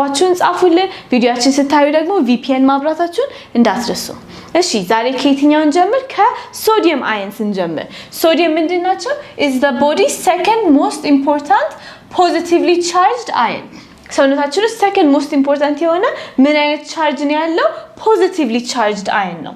ዋቹን ጻፉልን ቪዲዮአችን ስታዩ ደግሞ VPN ማብራታችሁን እንዳትረሱ እሺ ዛሬ ከየትኛውን ጀምር ከሶዲየም አየንስ እንጀምር ሶዲየም ምንድነው is the body's second most important positively charged ion ሰውነታችን ውስጥ second most important የሆነ ምን አይነት ቻርጅ ነው ያለው positively charged ion ነው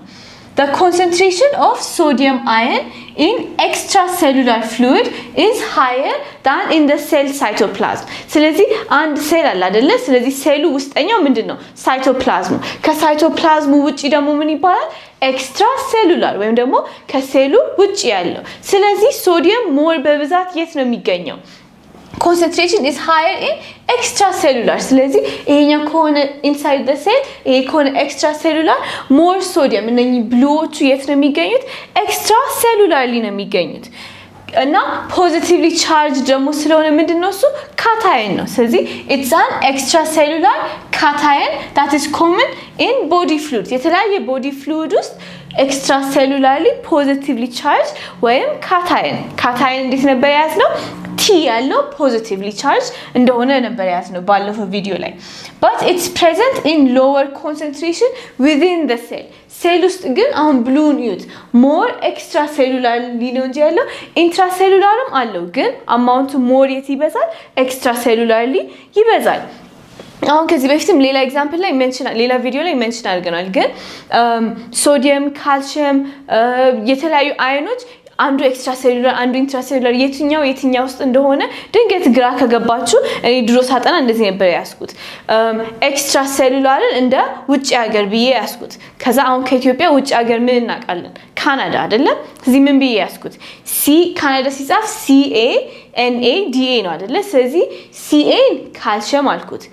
The concentration of sodium ion in extracellular fluid is higher than in the cell cytoplasm. ስለዚህ አንድ ሴል አለ አይደለ? ስለዚህ ሴሉ ውስጠኛው ምንድነው? ሳይቶፕላዝም። ከሳይቶፕላዝሙ ውጪ ደግሞ ምን ይባላል? ኤክስትራሴሉላር ወይም ደግሞ ከሴሉ ውጪ ያለው። ስለዚህ ሶዲየም ሞር በብዛት የት ነው የሚገኘው? Concentration is higher in extracellular ስለዚህ ይሄኛው ከሆነ inside the cell ይሄ ከሆነ extracellular more sodium እነኚህ ብሉዎቹ የት ነው የሚገኙት extracellularly ነው የሚገኙት እና positively charged ደግሞ ስለሆነ ምንድነው እሱ cation ነው ስለዚህ it's an extracellular cation that is common in body fluids የተለያየ body fluid ውስጥ extracellularly positively charged ወይም cation እንዴት ነበር ያዝነው T ያለው positively charged እንደሆነ ነበር ያዝነው ባለፈው ቪዲዮ ላይ but it's present in lower concentration within the cell ሴል ውስጥ ግን አሁን ብሉን ዩት more extracellular ነው እንጂ ያለው intracellularም አለው ግን amount more የት ይበዛል extracellularly ይበዛል አሁን ከዚህ በፊትም ሌላ ኤግዛምፕል ላይ ሌላ ቪዲዮ ላይ ሜንሽን አድርገናል ግን ሶዲየም ካልሲየም የተለያዩ አዮኖች አንዱ ኤክስትራሴሉላር አንዱ ኢንትራሴሉላር የትኛው ውስጥ እንደሆነ ድንገት ግራ ከገባችሁ እኔ ድሮ ሳጠና እንደዚህ ነበር ያስኩት ኤክስትራሴሉላርን እንደ ውጭ ሀገር ብዬ ያስኩት ከዛ አሁን ከኢትዮጵያ ውጭ ሀገር ምን እናቃለን ካናዳ አይደለ እዚህ ምን ብዬ ያስኩት ሲ ካናዳ ሲጻፍ CANADA ነው አይደለ ስለዚህ CA ካልሲየም አልኩት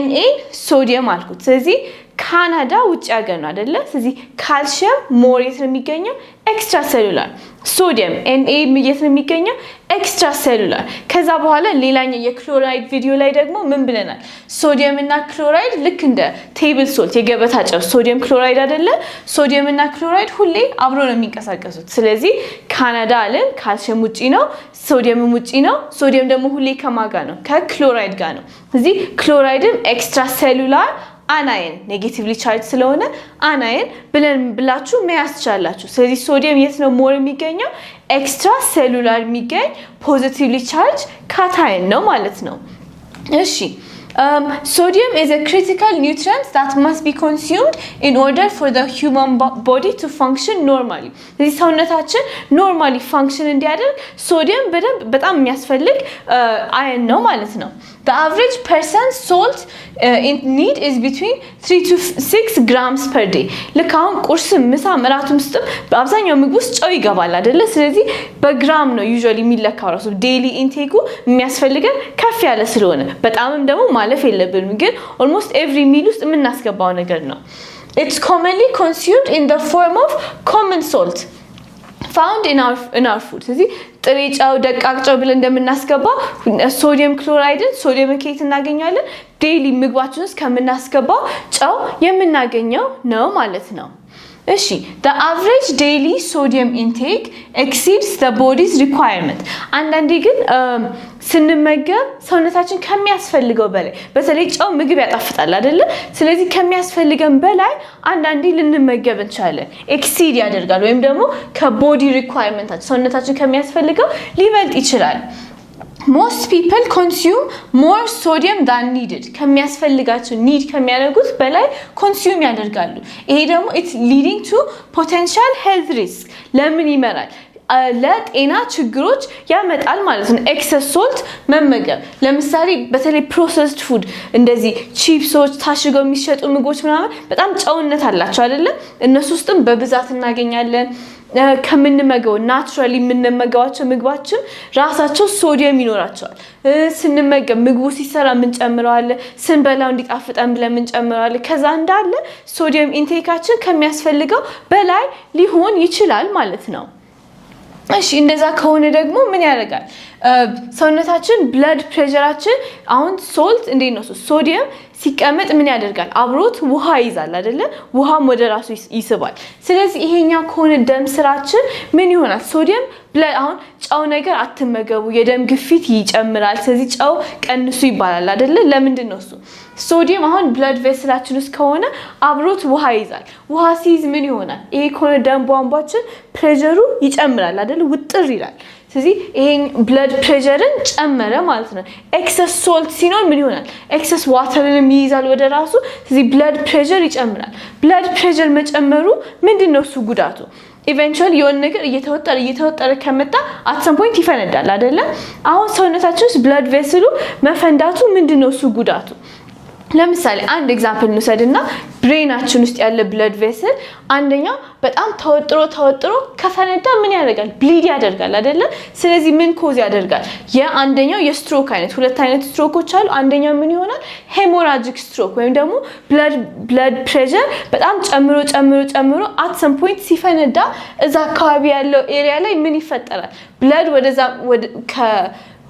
NA ሶዲየም አልኩት ስለዚህ ካናዳ ውጭ ሀገር ነው አይደለ ስለዚህ ካልሲየም ሞር የት ነው የሚገኘው ኤክስትራሴሉላር ሶዲየም Na የት ነው የሚገኘው ኤክስትራሴሉላር ከዛ በኋላ ሌላኛው የክሎራይድ ቪዲዮ ላይ ደግሞ ምን ብለናል ሶዲየም እና ክሎራይድ ልክ እንደ ቴብል ሶልት የገበታ ጨው ሶዲየም ክሎራይድ አይደለ ሶዲየም እና ክሎራይድ ሁሌ አብሮ ነው የሚንቀሳቀሱት ስለዚህ ካናዳ አለን ካልሲየም ውጪ ነው ሶዲየም ውጪ ነው ሶዲየም ደግሞ ሁሌ ከማጋ ነው ከክሎራይድ ጋር ነው ስለዚህ ክሎራይድም ኤክስትራሴሉላር anion negatively charged ስለሆነ anion ብላችሁ መያስቻላችሁ ስለዚህ ሶዲየም የት ነው ሞር የሚገኘው extracellular የሚገኝ positively charged cation ነው ማለት ነው እሺ sodium is a critical nutrient that must be consumed in order for the human body to function normally ስለዚህ ሰውነታችን normally function እንዲያደርግ ሶዲየም በጣም የሚያስፈልግ ion ነው ማለት ነው The average person's salt need is between 3 to 6 grams per day. ለካውን ቁርስ ምሳ እራትም ውስጥም በአብዛኛው ምግብ ውስጥ ጨው ይገባል አይደለ ስለዚህ በግራም ነው usually የሚለካው ራሱ daily intake የሚያስፈልገን ከፍ ያለ ስለሆነ በጣምም ደግሞ ማለፍ የለብንም ግን almost every meal ውስጥ የምናስገባው ነገር ነው It's commonly consumed in the form of common salt found in our food ስለዚህ ጥሬ ጨው ደቃቅ ጨው ብለን እንደምናስገባው ሶዲየም ክሎራይድን ሶዲየም ከየት እናገኛለን ዴይሊ ምግባችን ውስጥ ከምናስገባው ጨው የምናገኘው ነው ማለት ነው እሺ the average daily sodium intake exceeds the body's requirement አንዳንዴ ግን ስንመገብ ሰውነታችን ከሚያስፈልገው በላይ በተለይ ጨው ምግብ ያጣፍጣል አይደለ ስለዚህ ከሚያስፈልገን በላይ አንዳንዴ ልንመገብ እንችላለን ኤክሲድ ያደርጋል ወይም ደግሞ ከቦዲ ሪኳየርመንታችን ሰውነታችን ከሚያስፈልገው ሊበልጥ ይችላል Most people consume more sodium than needed ከሚያስፈልጋቸው need ከሚያደርጉት በላይ consume ያደርጋሉ ይሄ ደግሞ it's leading to potential health risk ለምን ይመራል ለጤና ችግሮች ያመጣል ማለት ነው excess salt መመገብ ለምሳሌ በተለይ processed food እንደዚህ ቺፕሶች ታሽገው የሚሸጡ ምግቦች ምናምን በጣም ጨውነት አላቸው አይደለ እነሱ ውስጥም በብዛት እናገኛለን ከምንመገው naturally የምንመገባቸው ምግባችን ራሳቸው ሶዲየም ይኖራቸዋል ስንመገብ ምግቡ ሲሰራ ምን ጨምረዋል ስንበላው እንዲጣፍጠን ብለን ምን ጨምረዋል ከዛ እንዳለ ሶዲየም ኢንቴካችን ከሚያስፈልገው በላይ ሊሆን ይችላል ማለት ነው እሺ እንደዛ ከሆነ ደግሞ ምን ያደርጋል ሰውነታችን ብለድ ፕሬሸራችን አሁን ሶልት እንዴት ነው ሶዲየም ሲቀመጥ ምን ያደርጋል አብሮት ውሃ ይዛል አይደለ ውሃም ወደ ራሱ ይስባል ስለዚህ ይሄኛው ከሆነ ደም ስራችን ምን ይሆናል ሶዲየም አሁን ጫው ነገር አትመገቡ የደም ግፊት ይጨምራል ስለዚህ ጫው ቀንሱ ይባላል አይደለ ለምንድን ነው እሱ ሶዲየም አሁን ብለድ ቬስላችን ውስጥ ከሆነ አብሮት ውሃ ይዛል ውሃ ሲይዝ ምን ይሆናል ይሄ ከሆነ ደም ቧንቧችን ፕሬሸሩ ይጨምራል አይደለ ውጥር ይላል ስለዚህ ይሄ ብለድ ፕሬሸርን ጨመረ ማለት ነው ኤክሰስ ሶልት ሲኖር ምን ይሆናል ኤክሰስ ዋተርን ይይዛል ወደ ራሱ ስለዚህ ብለድ ፕሬሸር ይጨምራል ብለድ ፕሬሸር መጨመሩ ምንድነው እሱ ጉዳቱ ኢቨንቹዋሊ የሆነ ነገር እየተወጠረ ከመጣ at some point ይፈነዳል አይደለ አሁን ሰውነታችን ውስጥ ብለድ ቬስሉ መፈንዳቱ ምንድነው እሱ ጉዳቱ ለምሳሌ አንድ ኤግዛምፕል እንውሰድና ብሬናችን ውስጥ ያለ ብለድ ቬስል አንደኛው በጣም ተወጥሮ ከፈነዳ ምን ያደርጋል ብሊድ ያደርጋል አይደለ ስለዚህ ምን ኮዝ ያደርጋል የአንደኛው የስትሮክ አይነት ሁለት አይነት ስትሮኮች አሉ አንደኛው ምን ይሆናል ሄሞራጂክ ስትሮክ ወይም ደግሞ ብለድ ፕሬሸር በጣም ጨምሮ at some point ሲፈነዳ እዛ አካባቢ ያለው ኤሪያ ላይ ምን ይፈጠራል ብለድ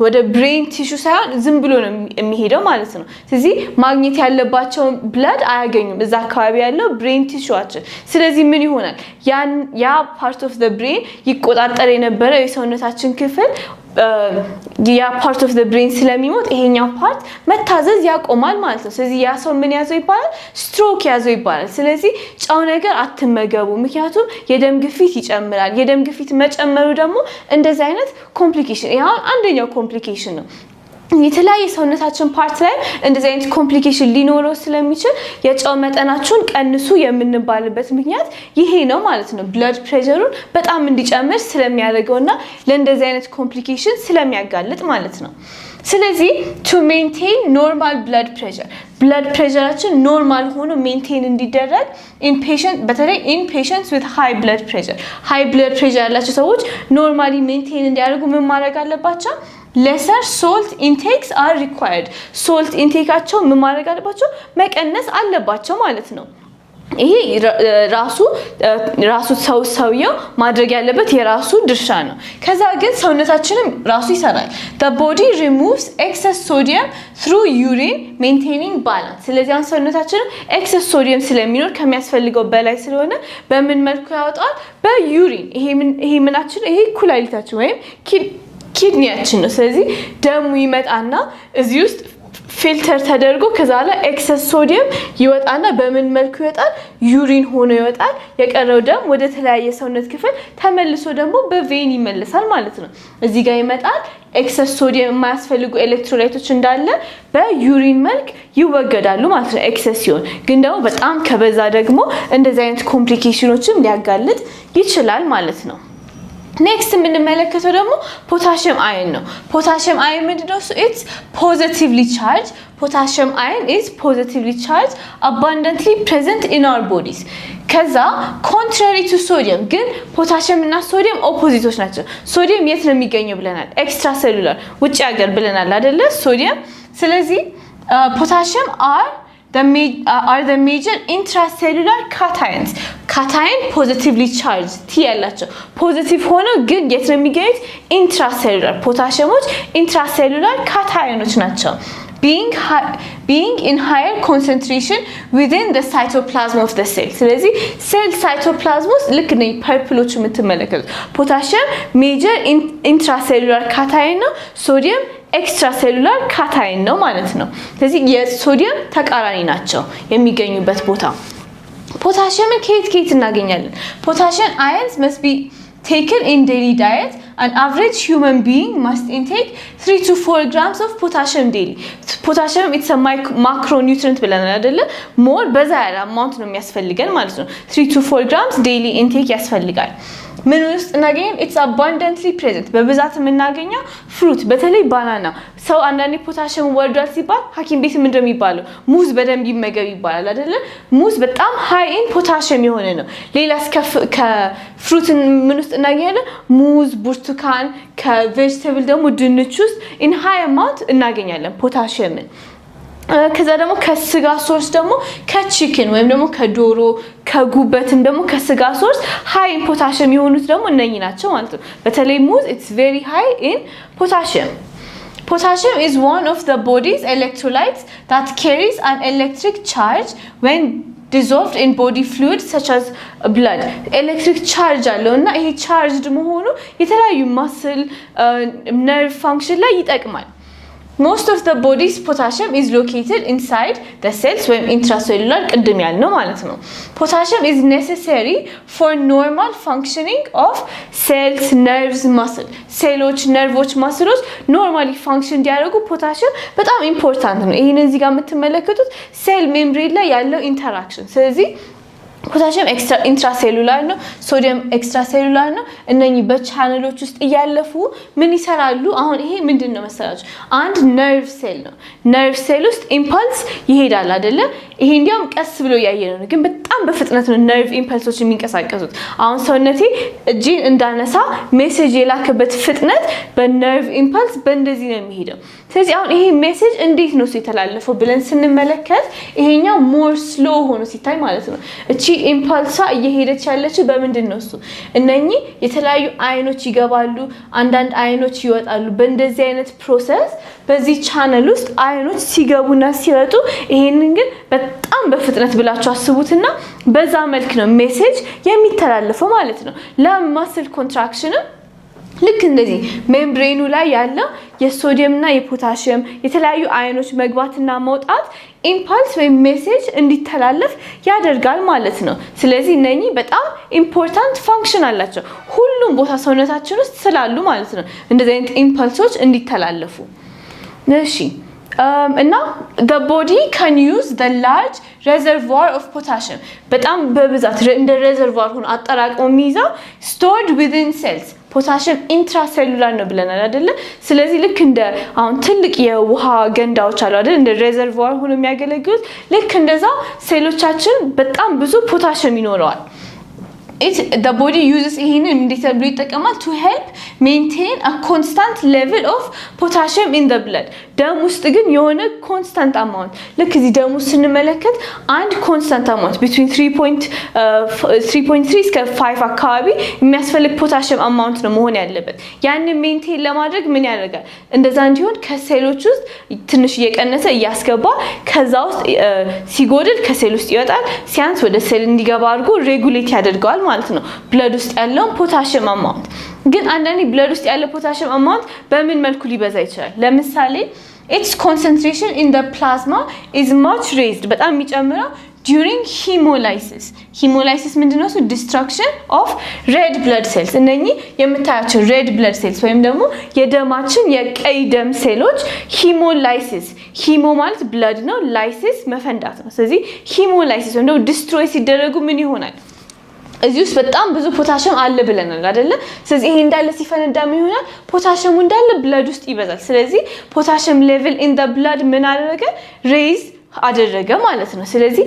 ወደ ብሬን ቲሹ ሳይሆን ዝም ብሎ ነው የሚሄደው ማለት ነው ስለዚህ ማግኘት ያለባቸው ብለድ አያገኙም እዛ አካባቢ ያለው ብሬን ቲሹአችን ስለዚህ ምን ይሆናል ያ ፓርት ኦፍ ዘ ብሬን ይቆጣጠር የነበረው የሰውነታችን ክፍል ያ ፓርት ኦፍ ዘ ብሬን ስለሚሞት ይሄኛው ፓርት መታዘዝ ያቆማል ማለት ነው ስለዚህ ያ ሰው ምን ያዘው ይባላል ስትሮክ ያዘው ይባላል ስለዚህ ጫው ነገር አትመገቡ ምክንያቱም የደም ግፊት ይጨምራል የደም ግፊት መጨመሩ ደግሞ እንደዚህ አይነት ኮምፕሊኬሽን ያው አንደኛው ኮምፕሊኬሽን ነው የተለያየ ሰውነታችን ፓርት ላይ እንደዚህ አይነት ኮምፕሊኬሽን ሊኖረው ስለሚችል የጫው መጠናችሁን ቀንሱ የምንባልበት ምክንያት ይሄ ነው ማለት ነው ብለድ ፕሬሸሩን በጣም እንዲጨምር ስለሚያደርገውና ለእንደዚህ አይነት ኮምፕሊኬሽን ስለሚያጋልጥ ማለት ነው ስለዚህ to maintain normal blood pressureአችን ኖርማል ሆኖ ሜንቴን እንዲደረግ በተለይ in patients with high blood pressure ያላቸው ሰዎች ኖርማሊ ሜንቴን እንዲያደርጉ ምን ማድረግ አለባቸው lesser salt intakes are required salt intakeአቸው ምን ማድረግ አለባቸው መቀነስ አለባቸው ማለት ነው ይሄ ራሱ ሰውየው ማድረግ ያለበት የራሱ ድርሻ ነው ከዛ ግን ሰውነታችንም ራሱ ይሰራል the body removes excess sodium through urine maintaining balance ስለዚህ ሰውነታችን excess sodium ስለሚኖር ከሚያስፈልገው በላይ ስለሆነ በምን መልኩ ያወጣል በዩሪን ይሄ ምናችን ይሄ ኩላሊታችን ወይም ኪድኒያችን ነው ስለዚህ ደሙ ይመጣና እዚህ ውስጥ ፊልተር ተደርጎ ከዛላ ኤክሰስ ሶዲየም ይወጣና በምን መልኩ ይወጣል ዩሪን ሆኖ ይወጣል የቀረው ደም ወደ ተለያየ ሰውነት ክፍል ተመልሶ ደግሞ በቬን ይመለሳል ማለት ነው እዚህ ጋር ይመጣል ኤክሰስ ሶዲየም የማያስፈልጉ ኤሌክትሮላይቶች እንዳለ በዩሪን መልክ ይወገዳሉ ማለት ነው ኤክሰስ ሲሆን ግን ደግሞ በጣም ከበዛ ደግሞ እንደዚህ አይነት ኮምፕሊኬሽኖችም ሊያጋልጥ ይችላል ማለት ነው Next የምንመለከተው ደግሞ potassium ion ነው potassium ion ምንድነው it's positively charged potassium ion is positively charged abundantly present in our bodies ከዛ contrary to sodium ግን potassium እና sodium opposites ናቸው sodium የት ነው የሚገኘው ብለናል extracellular ውጪ ሀገር ብለናል አይደለ sodium ስለዚህ potassium are the major intracellular cations cation positively charged T ያላቸው positive ሆኖ ግን የት ነው የሚገኙት intracellular potassiumዎች intracellular cations ናቸው being in higher concentration within the cytoplasm of the cell ስለዚህ cell cytoplasm ውስጥ ልክ ነው ፐርፕሎቹ የምትመለከቱት potassium major intracellular cation ነው sodium extracellular cation ነው ማለት ነው ስለዚህ የሶዲየም ተቃራኒ ናቸው የሚገኙበት ቦታ potassium ከየት እናገኛለን potassium ions must be taken in daily diet an average human being must intake 3 to 4 grams of potassium daily potassium it's a macronutrient ብለናል አይደለ more በዛ ያለ amount ነው የሚያስፈልገን ማለት ነው 3 to 4 grams daily intake ያስፈልጋል ምን ውስጥ እናገኛለን it's abundantly present በብዛት የምናገኘው ፍሩት በተለይ ባናና ሰው አንዳንዴ ፖታሺየም ወርዷል ሲባል ሐኪም ቤት ምን እንደሚባለው ሙዝ በደንብ ይመገብ ይባላል አይደለ ሙዝ በጣም ሃይ ኢን ፖታሺየም የሆነ ነው ሌላስ ከፍሩት ምን ውስጥ እናገኛለን ሙዝ ብርቱካን ከቬጅቴብል ደግሞ ድንች ውስጥ in high amount እናገኛለን ፖታሺየምን ከዛ ደግሞ ከስጋ ሶርስ ደግሞ ከቺክን ወይም ደግሞ ከዶሮ ከጉበትም ደግሞ ከስጋ ሶርስ ሃይ ኢን ፖታሺየም የሆኑት ደግሞ እነኚህ ናቸው ማለት ነው በተለይ ሙዝ it's very high in potassium. Potassium is one of the body's electrolytes that carries an electric charge when dissolved in body fluids such as blood. Electric charge አለውና ይሄ charged መሆኑ የተለያዩ muscle nerve function ላይ ይጠቅማል Most of the body's potassium is located inside the cells when intracellular ቅድም ያልነው ማለት ነው Potassium is necessary for normal functioning of cells, nerves, muscle. ሴሎች ነርቮች ማስሎች ኖርማሊ ፋንክሽን እንዲያደርጉ ፖታሺየም በጣም ኢምፖርታንት ነው ይሄን እዚህ ጋር የምትመለከቱት ሴል ሜምብሬን ላይ ያለው ኢንተራክሽን ስለዚህ Potassium intracellular ነው ሶዲየም extracellular ነው እነኚህ በቻነሎች ውስጥ እያለፉ ምን ይሰራሉ አሁን ይሄ ምንድነው መሰላችሁ አንድ ነርቭ ሴል ነው ነርቭ ሴል ውስጥ ኢምፐልስ ይሄዳል አይደለ ይሄ እንዲያውም ቀስ ብሎ ያየነው ነው ግን በጣም በፍጥነት ነው ነርቭ ኢምፐልሶች የሚንቀሳቀሱት አሁን ሰውነቴ እጂን እንዳነሳ ሜሴጅ የላከበት ፍጥነት በነርቭ ኢምፐልስ በእንደዚህ ነው የሚሄደው ስለዚህ አሁን ይሄ ሜሴጅ እንዴት ነው ሲተላለፈው ብለን ስንመለከት ይሄኛው ሞር ስሎ ሆኖ ሲታይ ማለት ነው እቺ ኢምፐልሳ እየሄደች ያለችው በምንድነው እሱ እነኚህ የተለያዩ አይኖች ይገባሉ አንዳንድ አይኖች ይወጣሉ በእንደዚህ አይነት ፕሮሰስ በዚህ ቻነል ውስጥ አይኖች ሲገቡና ሲወጡ ይሄንን ግን በጣም በፍጥነት ብላችሁ አስቡትና በዛ መልክ ነው ሜሴጅ የሚተላለፈው ማለት ነው ለማስል ኮንትራክሽን ልክ እንደዚህ ሜምብሬኑ ላይ ያለው የሶዲየም እና የፖታሺየም የተለያዩ አይኖች መግባትና መውጣት ኢምፐልስ ወይ ሜሴጅ እንዲተላለፍ ያደርጋል ማለት ነው ስለዚህ እነኚህ በጣም ኢምፖርታንት ፋንክሽን አላቸው ሁሉም ቦታ ሰውነታችን ውስጥ ስላሉ ማለት ነው እንደዚህ አይነት ኢምፐልሶች እንዲተላለፉ እሺ እና the body can use the large reservoir of potassium በጣም በብዛት እንደ ሬዘርቫር ሆኖ አጠራቅሞ የሚይዘው stored within cells potassium intracellular ነው ብለናል አይደለ ስለዚህ ልክ እንደ አሁን ትልቅ የውሃ ገንዳዎች አሉ አይደል እንደ ሬዘርቫር ሆኖ የሚያገለግሉት ልክ እንደዛ ሴሎቻችን በጣም ብዙ ፖታሺየም ይኖረዋል the body uses ይሄንን እንዴት ብሎ ይጠቀማል to help maintain a constant level of potassium in the blood ደም ውስጥ ግን የሆነ constant amount ልክ እዚህ ደም ውስጥ ስንመለከት አንድ constant amount between 3.3 እስከ 5 አካባቢ የሚያስፈልግ potassium amount ነው መሆን ያለበት ያንን maintain ለማድረግ ምን ያደርጋል እንደዛ እንዲሆን ከሴሎች ውስጥ ትንሽ እየቀነሰ ያስገባ ከዛ ውስጥ ሲጎድል ከሴል ውስጥ ይወጣል ሲያንስ ወደ ሴል እንዲገባ አድርጎ ሬጉሌት ያደርጋል ማለት ነው ብለድ ውስጥ ያለው ፖታሺየም አማውንት ግን አንዳንዴ ብለድ ውስጥ ያለው ፖታሺየም አማውንት በምን መልኩ ሊበዛ ይችላል ለምሳሌ its concentration in the plasma is much raised በጣም የሚጨምረው during hemolysis ምንድነው እሱ destruction of red blood cells እነኚህ የምታያቸው red blood cells ወይም ደግሞ የደማችን የቀይ ደም ሴሎች hemolysis ሂሞ ማለት blood ነው lysis መፈንዳት ነው ስለዚህ hemolysis ወይም ደግሞ destroy ሲደረጉ ምን ይሆናል እዚህ ውስጥ በጣም ብዙ ፖታሺየም አለ ብለናል አይደለ ስለዚህ ይሄ እንዳለ ሲፈነዳ ምን ይሆናል ፖታሺየሙ እንዳለ ብለድ ውስጥ ይበዛል ስለዚህ ፖታሺየም ሌቭል ኢን ዘ ብለድ ምን አደረገ ሬዝ አደረገ ማለት ነው ስለዚህ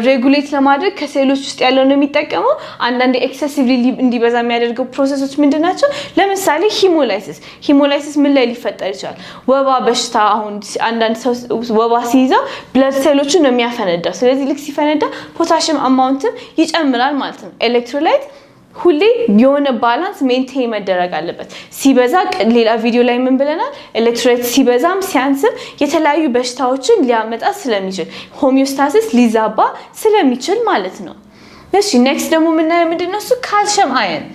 ሬጉሌት ለማድረግ ከሴሎች ውስጥ ያለው ነው የሚጠቀመው አንዳንድ ኤክሰሲቭሊ እንዲበዛ የሚያደርገው ፕሮሰሶች ምንድናቸው ለምሳሌ ሂሞላይሲስ ምን ላይ ሊፈጠር ይችላል ወባ በሽታ አሁን አንዳንድ ሰው ወባ ሲይዘው ብለድ ሴሎችን ነው የሚያፈነዳው ስለዚህ ልክ ሲፈነዳ ፖታሺየም አማውንትም ይጨምራል ማለት ነው ኤሌክትሮላይት ሁሌ የሆነ ባላንስ ሜንቴን መደረግ አለበት ሲበዛ ሌላ ቪዲዮ ላይ ምን ብለናል ኤሌክትሮላይት ሲበዛም ሲያንስም የተለያዩ በሽታዎችን ሊያመጣ ስለሚችል ሆሚዮስታሲስ ሊዛባ ስለሚችል ማለት ነው እሺ ኔክስት ደግሞ ምንድነው እሱ ካልሲየም አየን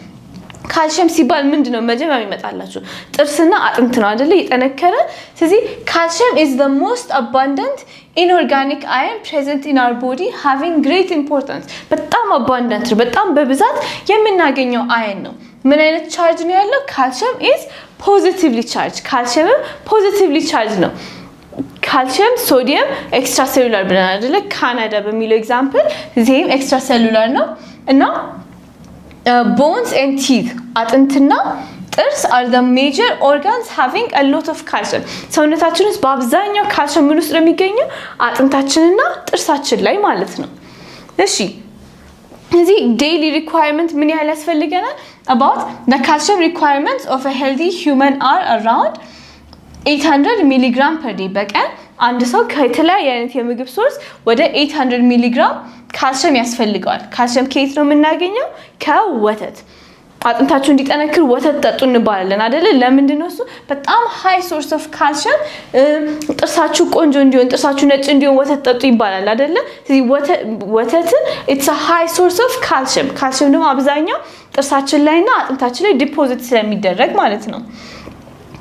ካልሲየም ሲባል ምንድነው መጀመሪያ ይመጣላችሁ ጥርስና አጥንት ነው አይደለ የጠነከረ ስለዚህ ካልሲየም is the most abundant inorganic iron present in our body having great importance በጣም abundant በጣም በብዛት የምናገኘው አየን ነው ምን አይነት ቻርጅ ነው ያለው ካልሲየም is positively charged ካልሲየም positively charged ነው ካልሲየም ሶዲየም ኤክስትራሴሉላር ብለናል አይደለ ካናዳ በሚለው ኤግዛምፕል እዚህም ኤክስትራሴሉላር ነው እና bones and teeth አጥንትና ጥርስ are the major organs having a lot of calcium ሰውነታችን ውስጥ በአብዛኛው ካልሲየም ምን ውስጥ ነው የሚገኘው አጥንታችንና ጥርሳችን ላይ ማለት ነው እሺ እዚህ daily requirement ምን ያህል ያስፈልገናል about the calcium requirements of a healthy human are around 800 mg per day በቀን አንድ ሰው ከተለያየ አይነት የምግብ ሶርስ ወደ 800 ሚሊግራም ካልሲየም ያስፈልገዋል። ካልሲየም ከየት ነው የምናገኘው? ከወተት። አጥንታችሁ እንዲጠነክር ወተት ጠጡ እንባላለን አይደል? ለምንድን ነው እሱ? በጣም ሃይ ሶርስ ኦፍ ካልሲየም። ጥርሳችሁ ቆንጆ እንዲሆን፣ ጥርሳችሁ ነጭ እንዲሆን ወተት ጠጡ ይባላል አይደል? ስለዚህ ወተትን ኢትስ አ ሃይ ሶርስ ኦፍ ካልሲየም። ካልሲየም ደግሞ አብዛኛው ጥርሳችን ላይና አጥንታችን ላይ ዲፖዚት ስለሚደረግ ማለት ነው።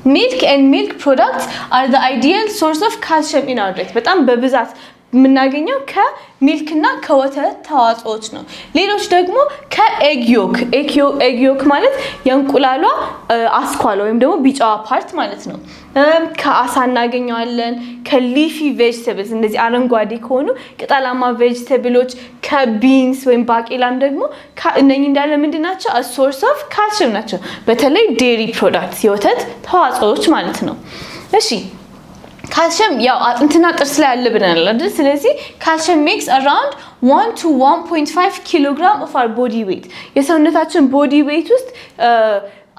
Milk and milk products are the ideal source of calcium in our diet. በጣም በብዛት የምናገኘው ከሚልክ እና ከወተት ተዋጽኦች ነው። ሌሎች ደግሞ ከኤግ ዮክ። ኤግ ዮክ ማለት የእንቁላሏ አስኳሏ ወይም ደግሞ ቢጫዋ ፓርት ማለት ነው። ከአሳ እናገኘዋለን። ከሊፊ ቬጅቴብልስ እንደዚህ አረንጓዴ ከሆኑ ቅጠላማ ቬጅቴብሎች፣ ከቢንስ ወይም ባቄላም ደግሞ እነኚህ እንዳለ ምንድናቸው? a source of calcium ናቸው። በተለይ ዴሪ ፕሮዳክትስ የወተት ተዋጽኦች ማለት ነው። እሺ ካልሲየም ያው አጥንትና ጥርስ ላይ አለ ብለናል አይደል? ስለዚህ ካልሲየም makes around 1 to 1.5 kilogram of our body weight. የሰውነታችን ቦዲ ዌይት ውስጥ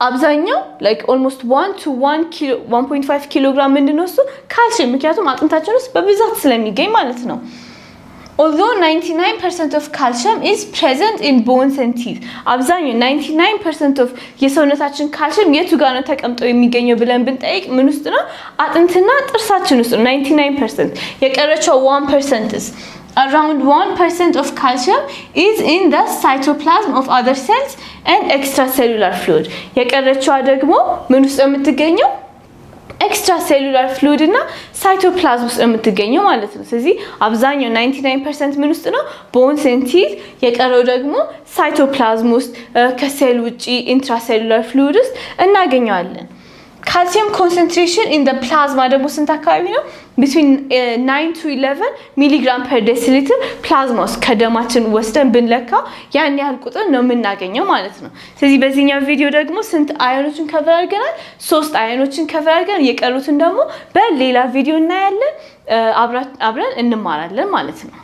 አብዛኛው like almost 1 to 1.5 kilogram ምንድነው እሱ? ካልሲየም። ምክንያቱም አጥንታችን ውስጥ በብዛት ስለሚገኝ ማለት ነው። Although 99% of calcium is present in bones and teeth. አብዛኛው 99% of የሰውነታችን ካልሲየም የቱ ጋር ነው ተቀምጠው የሚገኘው ብለን ብንጠይቅ ምን ውስጥ ነው? አጥንትና ጥርሳችን ውስጥ ነው 99%። የቀረችው 1% is around 1% of calcium is in the cytoplasm of other cells and extracellular fluid. የቀረችው ደግሞ ምን ውስጥ ነው የምትገኘው? ኤክስትራሴሉላር ፍሉይድ እና ሳይቶፕላዝም ውስጥ የምትገኘው ማለት ነው። ስለዚህ አብዛኛው 99% ምን ውስጥ ነው? ቦንስ ኤንድ ቲዝ። የቀረው ደግሞ ሳይቶፕላዝም ውስጥ ከሴል ውጪ ኢንትራሴሉላር ፍሉይድ ውስጥ እናገኘዋለን። ካልሲየም ኮንሰንትሬሽን ኢን ዘ ፕላዝማ ደግሞ ስንት አካባቢ ነው? between 9 to 11 ሚሊግራም per deciliter ፕላዝማ ውስጥ ከደማችን ወስደን ብንለካ ያን ያህል ቁጥር ነው የምናገኘው ማለት ነው። ስለዚህ በዚህኛው ቪዲዮ ደግሞ ስንት አዮኖችን ከቨር አድርገናል? 3 አዮኖችን ከቨር አድርገን የቀሩትን ደግሞ በሌላ ቪዲዮ እናያለን። አብረን እንማራለን ማለት ነው።